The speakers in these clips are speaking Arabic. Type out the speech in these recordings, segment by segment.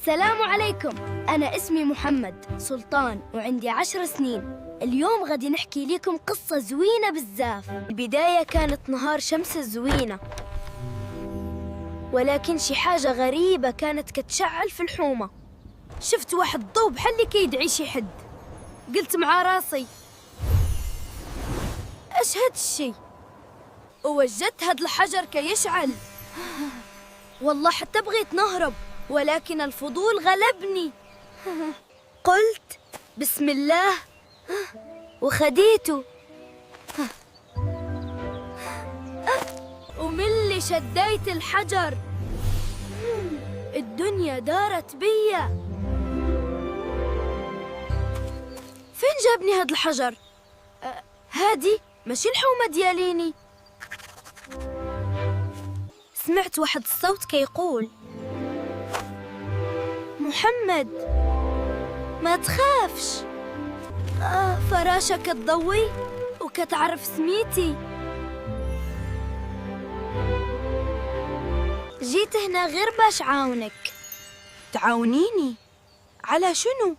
السلام عليكم. أنا اسمي محمد سلطان وعندي 10 سنين. اليوم غادي نحكي لكم قصة زوينة بزاف. البداية كانت نهار شمس الزوينة، ولكن شي حاجة غريبة كانت كتشعل في الحومة. شفت واحد ضوء بحال كيدعي شي حد. قلت مع راسي اش هاد الشي، ووجدت هاد الحجر كيشعل. والله حتى بغيت نهرب، ولكن الفضول غلبني. قلت بسم الله وخديته، وملي شديت الحجر الدنيا دارت بيا. فين جابني هاد الحجر؟ هادي ماشي الحومة دياليني. سمعت واحد الصوت كيقول: محمد ما تخافش، فراشة كتضوي وكتعرف سميتي. جيت هنا غير باش عاونك. تعاونيني؟ على شنو؟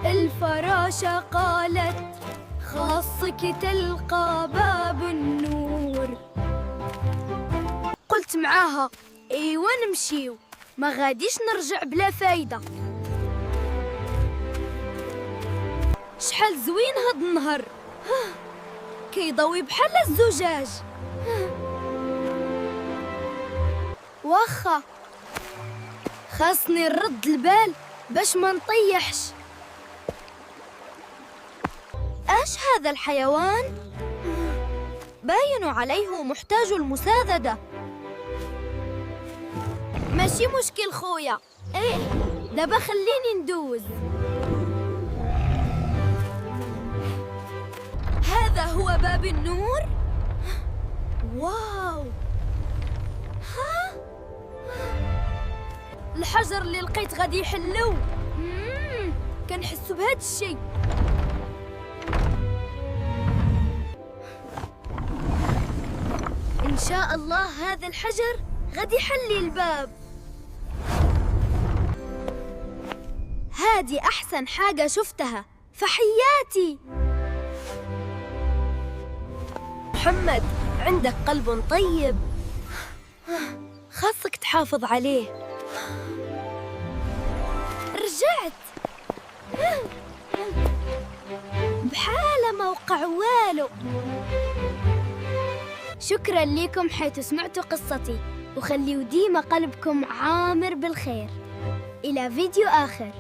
الفراشة قالت: خاصك تلقى باب النور. قلت معاها: ايوا نمشيو، ما غاديش نرجع بلا فايدة. شحال زوين هاد النهر، كيضوي بحال الزجاج. واخا خاصني نرد البال باش ما نطيحش. اش هذا الحيوان؟ باين عليه محتاج المساعدة. ماشي مشكل خويا، ايه دابا خليني ندوز. هذا هو باب النور. واو، الحجر اللي لقيت غادي يحلو. كنحس بهذا الشيء. إن شاء الله هذا الحجر غادي يحلي الباب. هذه أحسن حاجة شفتها في حياتي. محمد، عندك قلب طيب، خاصك تحافظ عليه. رجعت بحالة ما وقع والو. شكراً لكم حيث سمعتوا قصتي، وخليوا ديما قلبكم عامر بالخير. إلى فيديو آخر.